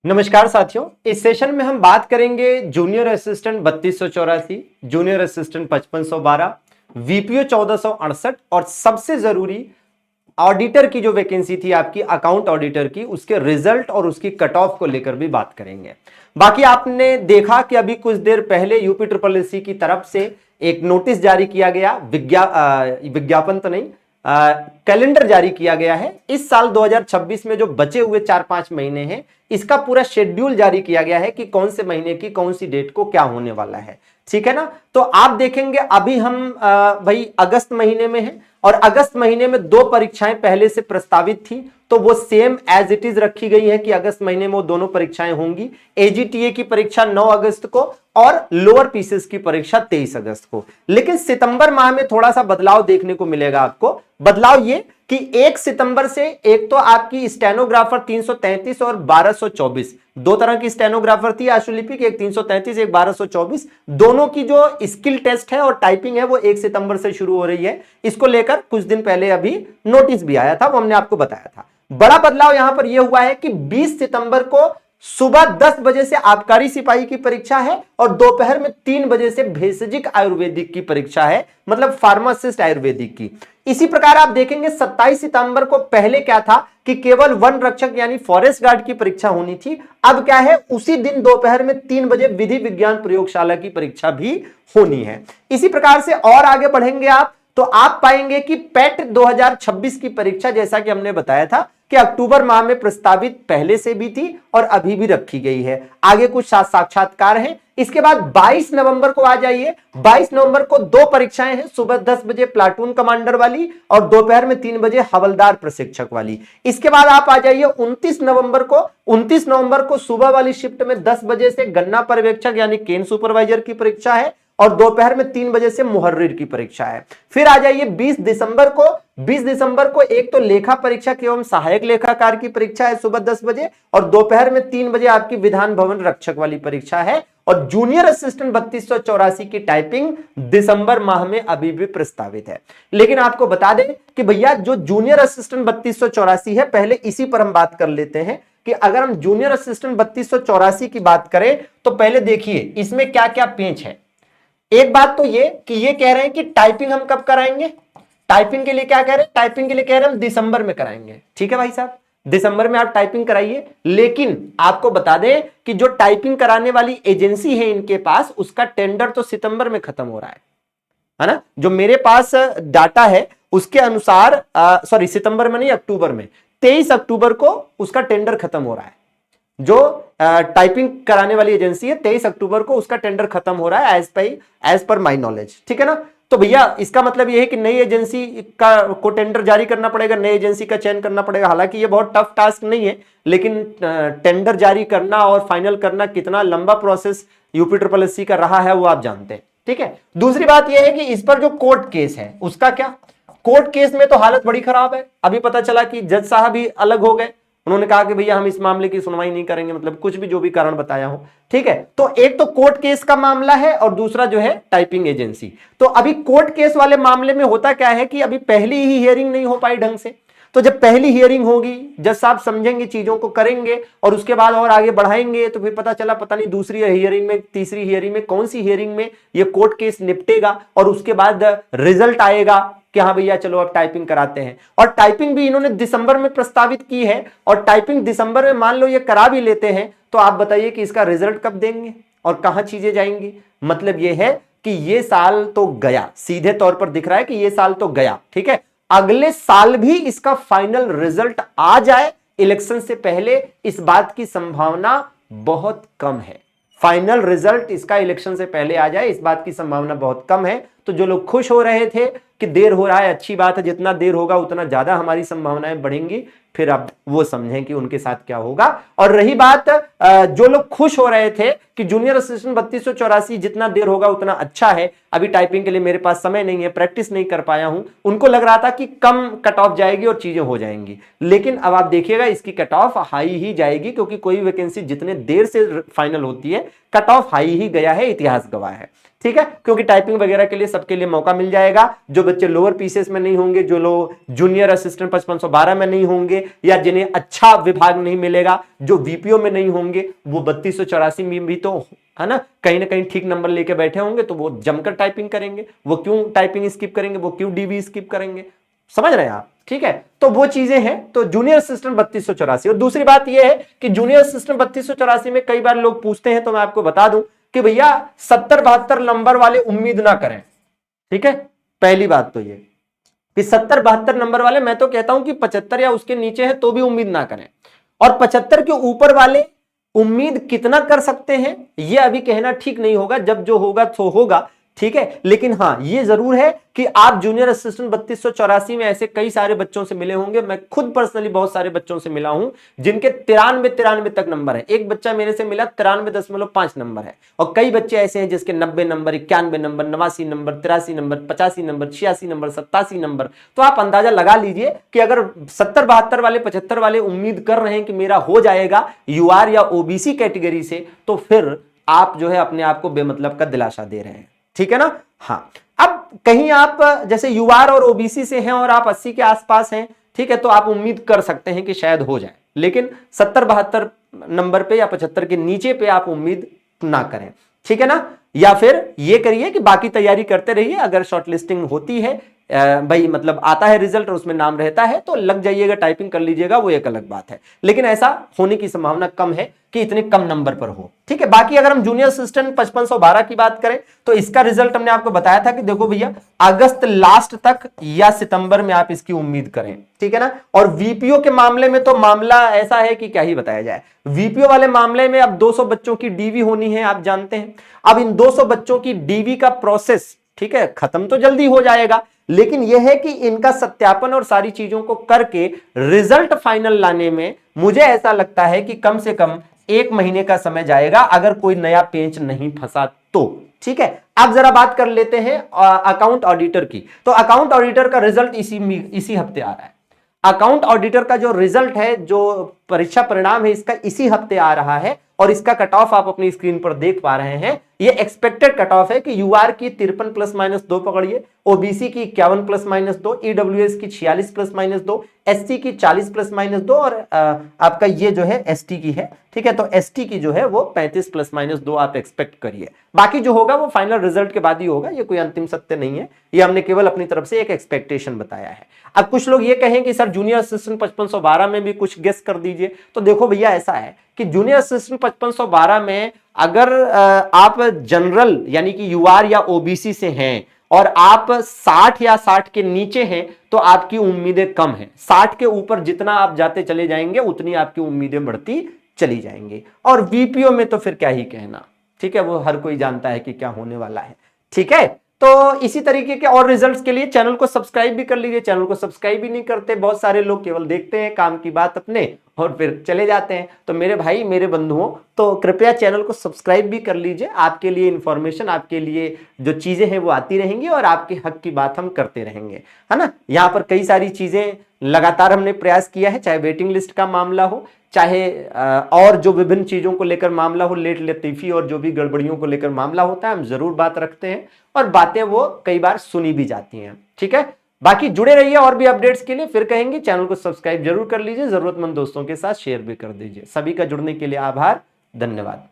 नमस्कार साथियों, इस सेशन में हम बात करेंगे junior assistant 3284, junior assistant 5512, VPO 1468 और सबसे जरूरी ऑडिटर की जो वैकेंसी थी आपकी अकाउंट ऑडिटर की, उसके रिजल्ट और उसकी कट ऑफ को लेकर भी बात करेंगे। बाकी आपने देखा कि अभी कुछ देर पहले यूपी ट्रिपल एससी की तरफ से एक नोटिस जारी किया गया, विज्ञापन तो नहीं, कैलेंडर जारी किया गया है। इस साल 2026 में जो बचे हुए 4-5 महीने हैं, इसका पूरा शेड्यूल जारी किया गया है कि कौन से महीने की कौन सी डेट को क्या होने वाला है। ठीक है ना। तो आप देखेंगे अभी हम भाई अगस्त महीने में हैं और अगस्त महीने में 2 परीक्षाएं पहले से प्रस्तावित थी, तो वो सेम एज इट इज रखी गई है कि अगस्त महीने में वो दोनों परीक्षाएं होंगी। एजीटीए की परीक्षा 9 अगस्त को और लोअर पीसीएस की परीक्षा 23 अगस्त को। लेकिन सितंबर माह में थोड़ा सा बदलाव देखने को मिलेगा आपको। बदलाव ये कि 1 सितंबर से एक तो आपकी स्टेनोग्राफर 333 और 1224, 2 तरह की स्टेनोग्राफर थी आशुलिपिक, एक 333 एक 1224, दोनों की जो स्किल टेस्ट है और टाइपिंग है वो 1 सितंबर से शुरू हो रही है। इसको लेकर कुछ दिन पहले अभी नोटिस भी आया था, वो हमने आपको बताया था। बड़ा बदलाव यहां पर यह हुआ है कि 20 सितंबर को सुबह 10 बजे से आबकारी सिपाही की परीक्षा है और दोपहर में 3 बजे से भेषजिक आयुर्वेदिक की परीक्षा है, मतलब फार्मासिस्ट आयुर्वेदिक की। इसी प्रकार आप देखेंगे 27 सितंबर को पहले क्या था कि केवल वन रक्षक यानी फॉरेस्ट गार्ड की परीक्षा होनी थी। अब क्या है, उसी दिन दोपहर में 3 बजे विधि विज्ञान प्रयोगशाला की परीक्षा भी होनी है। इसी प्रकार से और आगे बढ़ेंगे आप तो आप पाएंगे कि पेट 2026 की परीक्षा, जैसा कि हमने बताया था कि अक्टूबर माह में प्रस्तावित पहले से भी थी और अभी भी रखी गई है। आगे कुछ साक्षात्कार हैं। इसके बाद 22 नवंबर को आ जाइए। 22 नवंबर को 2 परीक्षाएं हैं, सुबह 10 बजे प्लाटून कमांडर वाली और दोपहर में 3 बजे हवलदार प्रशिक्षक वाली। इसके बाद आप आ जाइए 29 नवंबर को सुबह वाली शिफ्ट में 10 बजे से गन्ना पर्यवेक्षक यानी केन सुपरवाइजर की परीक्षा है और दोपहर में 3 बजे से मुहर्रिर की परीक्षा है। फिर आ जाइए 20 दिसंबर को एक तो लेखा परीक्षक एवं सहायक लेखाकार की परीक्षा है सुबह 10 बजे और दोपहर में 3 बजे आपकी विधान भवन रक्षक वाली परीक्षा है। और जूनियर असिस्टेंट 3284 की टाइपिंग दिसंबर माह में अभी भी प्रस्तावित है। लेकिन आपको बता दें कि भैया जो जूनियर असिस्टेंट 3284 है, पहले इसी पर हम बात कर लेते हैं कि अगर हम जूनियर असिस्टेंट 3284 की बात करें तो पहले देखिए इसमें क्या क्या पेच है। एक बात तो ये कि ये कह रहे हैं कि टाइपिंग हम कब कराएंगे, टाइपिंग के लिए क्या कह रहे हैं, टाइपिंग के लिए कह रहे हैं हम दिसंबर में कराएंगे। ठीक है भाई साहब, दिसंबर में आप टाइपिंग कराइए। लेकिन आपको बता दें कि जो टाइपिंग कराने वाली एजेंसी है इनके पास, उसका टेंडर तो सितंबर में खत्म हो रहा है ना। जो मेरे पास डाटा है उसके अनुसार सितंबर में नहीं, अक्टूबर में 23 अक्टूबर को उसका टेंडर खत्म हो रहा है। जो टाइपिंग कराने वाली एजेंसी है 23 अक्टूबर को उसका टेंडर खत्म हो रहा है एज पर माई नॉलेज। ठीक है ना। तो भैया इसका मतलब यह है कि नई एजेंसी को टेंडर जारी करना पड़ेगा, नई एजेंसी का चयन करना पड़ेगा। हालांकि ये बहुत टफ टास्क नहीं है, लेकिन टेंडर जारी करना और फाइनल करना कितना लंबा प्रोसेस यूपी ट्रिपल एससी का रहा है वो आप जानते हैं। ठीक है। दूसरी बात यह है कि इस पर जो कोर्ट केस है उसका क्या, कोर्ट केस में तो हालत बड़ी खराब है। अभी पता चला कि जज साहब ही अलग हो गए, उन्होंने कहा कि भैया हम इस मामले की सुनवाई नहीं करेंगे, मतलब कुछ भी जो भी कारण बताया हो। ठीक है। तो एक तो कोर्ट केस का मामला है और दूसरा जो है टाइपिंग एजेंसी। तो अभी कोर्ट केस वाले मामले में होता क्या है कि अभी पहली ही हियरिंग नहीं हो पाई ढंग से। तो जब पहली हियरिंग होगी, जज साहब समझेंगे, चीजों को करेंगे और उसके बाद और आगे बढ़ाएंगे, तो फिर पता नहीं दूसरी हियरिंग में, तीसरी हियरिंग में, कौन सी हियरिंग में ये कोर्ट केस निपटेगा और उसके बाद रिजल्ट आएगा कि हाँ भैया चलो अब टाइपिंग कराते हैं। और टाइपिंग भी इन्होंने दिसंबर में प्रस्तावित की है और टाइपिंग दिसंबर में मान लो ये करा भी लेते हैं, तो आप बताइए कि इसका रिजल्ट कब देंगे और कहां चीजें जाएंगी। मतलब ये है कि ये साल तो गया, सीधे तौर पर दिख रहा है कि ये साल तो गया। ठीक है। अगले साल भी इसका फाइनल रिजल्ट आ जाए इलेक्शन से पहले, इस बात की संभावना बहुत कम है। फाइनल रिजल्ट इसका इलेक्शन से पहले आ जाए, इस बात की संभावना बहुत कम है। तो जो लोग खुश हो रहे थे कि देर हो रहा है, अच्छी बात है, जितना देर होगा उतना ज्यादा हमारी संभावनाएं बढ़ेंगी, फिर अब वो समझें कि उनके साथ क्या होगा। और रही बात जो लोग खुश हो रहे थे कि जूनियर असिस्टेंट 3284 जितना देर होगा उतना अच्छा है, अभी टाइपिंग के लिए मेरे पास समय नहीं है, प्रैक्टिस नहीं कर पाया हूं, उनको लग रहा था कि कम कट ऑफ जाएगी और चीजें हो जाएंगी, लेकिन अब आप देखिएगा इसकी कट ऑफ हाई ही जाएगी, क्योंकि कोई वैकेंसी जितने देर से फाइनल होती है कट ऑफ हाई ही गया है, इतिहास गवाह है। ठीक है, क्योंकि टाइपिंग वगैरह के लिए सबके लिए मौका मिल जाएगा। जो बच्चे लोअर पीसीएस में नहीं होंगे, जो लोग जूनियर असिस्टेंट 5512 में नहीं होंगे, या जिन्हें अच्छा विभाग नहीं मिलेगा, जो वीपीओ में नहीं होंगे, वो 3284 में भी तो है ना कहीं ठीक नंबर लेके बैठे होंगे, तो वो जमकर टाइपिंग करेंगे। वो क्यों टाइपिंग स्किप करेंगे, वो क्यों डीवी स्किप करेंगे, समझ रहे हैं आप? ठीक है, तो वो चीजें हैं। तो जूनियर असिस्टेंट 3284। और दूसरी बात यह है कि जूनियर असिस्टेंट 3284 में कई बार लोग पूछते हैं, तो मैं आपको बता दूं कि भैया 70-72 नंबर वाले उम्मीद ना करें। ठीक है, पहली बात तो ये कि 70-72 नंबर वाले, मैं तो कहता हूं कि 75 या उसके नीचे है तो भी उम्मीद ना करें। और 75 के ऊपर वाले उम्मीद कितना कर सकते हैं ये अभी कहना ठीक नहीं होगा, जब जो होगा तो होगा। ठीक है, लेकिन हाँ ये जरूर है कि आप जूनियर असिस्टेंट 3284 में ऐसे कई सारे बच्चों से मिले होंगे। मैं खुद पर्सनली बहुत सारे बच्चों से मिला हूं जिनके 93 तक नंबर है। एक बच्चा मेरे से मिला 93.5 नंबर है, और कई बच्चे ऐसे हैं जिसके 90 number, 91 number, 89 number, 83 number, 85 number, 86 number, 87 number. तो आप अंदाजा लगा लीजिए कि अगर 70-72 वाले, 75 वाले उम्मीद कर रहे हैं कि मेरा हो जाएगा यूआर या ओबीसी कैटेगरी से, तो फिर आप जो है अपने आप को बेमतलब का दिलासा दे रहे हैं। ठीक है ना? हाँ, अब कहीं आप जैसे यूआर और ओबीसी से हैं और आप 80 के आसपास हैं, ठीक है, तो आप उम्मीद कर सकते हैं कि शायद हो जाए, लेकिन 70-72 नंबर पे या 75 के नीचे पे आप उम्मीद ना करें। ठीक है ना? या फिर ये करिए कि बाकी तैयारी करते रहिए, अगर शॉर्टलिस्टिंग होती है, भाई मतलब आता है रिजल्ट और उसमें नाम रहता है, तो लग जाइएगा, टाइपिंग कर लीजिएगा, वो एक अलग बात है। लेकिन ऐसा होने की संभावना कम है कि इतने कम नंबर पर हो। ठीक है, बाकी अगर हम जूनियर असिस्टेंट 5512 की बात करें तो इसका रिजल्ट हमने आपको बताया था कि देखो भैया अगस्त लास्ट तक या सितंबर में आप इसकी उम्मीद करें। ठीक है ना? और वीपीओ के मामले में तो मामला ऐसा है कि क्या ही बताया जाए। वीपीओ वाले मामले में अब 200 बच्चों की डीवी होनी है, आप जानते हैं। अब इन 200 बच्चों की डीवी का प्रोसेस, ठीक है, खत्म तो जल्दी हो जाएगा, लेकिन यह है कि इनका सत्यापन और सारी चीजों को करके रिजल्ट फाइनल लाने में मुझे ऐसा लगता है कि कम से कम 1 महीने का समय जाएगा, अगर कोई नया पेंच नहीं फंसा तो। ठीक है, अब जरा बात कर लेते हैं अकाउंट ऑडिटर की। तो अकाउंट ऑडिटर का रिजल्ट इसी हफ्ते आ रहा है। अकाउंट ऑडिटर का जो रिजल्ट है, जो परीक्षा परिणाम है, इसका इसी हफ्ते आ रहा है, और इसका कट ऑफ आप अपनी स्क्रीन पर देख पा रहे हैं। ये एक्सपेक्टेड कट ऑफ है कि यूआर की 53 ± 2 पकड़िए, ओबीसी की 51 ± 2, ईडब्ल्यूएस की 46 ± 2, एससी की 40 ± 2, और आपका ये जो है एसटी की है। ठीक है, तो एसटी की जो है वो 35 ± 2 आप एक्सपेक्ट करिए। बाकी जो होगा वो फाइनल रिजल्ट के बाद ही होगा, ये कोई अंतिम सत्य नहीं है, ये हमने केवल अपनी तरफ से एक एक्सपेक्टेशन बताया है। अब कुछ लोग ये कहें कि सर जूनियर असिस्टेंट 5512 में भी कुछ गेस कर दीजिए, तो देखो भैया ऐसा है कि जूनियर असिस्टेंट 5512 में अगर आप जनरल यानी कि यूआर या ओबीसी से हैं और आप 60 या 60 के नीचे हैं, तो आपकी उम्मीदें कम हैं। 60 के ऊपर जितना आप जाते चले जाएंगे उतनी आपकी उम्मीदें बढ़ती चली जाएंगी। और वीपीओ में तो फिर क्या ही कहना, ठीक है, वो हर कोई जानता है कि क्या होने वाला है। ठीक है, तो इसी तरीके के और रिजल्ट्स के लिए चैनल को सब्सक्राइब भी कर लीजिए। चैनल को सब्सक्राइब भी नहीं करते बहुत सारे लोग, केवल देखते हैं काम की बात अपने और फिर चले जाते हैं। तो मेरे भाई, मेरे बंधुओं, तो कृपया चैनल को सब्सक्राइब भी कर लीजिए। आपके लिए इंफॉर्मेशन, आपके लिए जो चीजें हैं वो आती रहेंगी और आपके हक की बात हम करते रहेंगे, है ना। यहाँ पर कई सारी चीजें लगातार हमने प्रयास किया है, चाहे वेटिंग लिस्ट का मामला हो, चाहे और जो विभिन्न चीजों को लेकर मामला हो, लेट लतीफी और जो भी गड़बड़ियों को लेकर मामला होता है, हम जरूर बात रखते हैं और बातें वो कई बार सुनी भी जाती हैं। ठीक है, बाकी जुड़े रहिए और भी अपडेट्स के लिए। फिर कहेंगे चैनल को सब्सक्राइब जरूर कर लीजिए, जरूरतमंद दोस्तों के साथ शेयर भी कर दीजिए। सभी का जुड़ने के लिए आभार, धन्यवाद।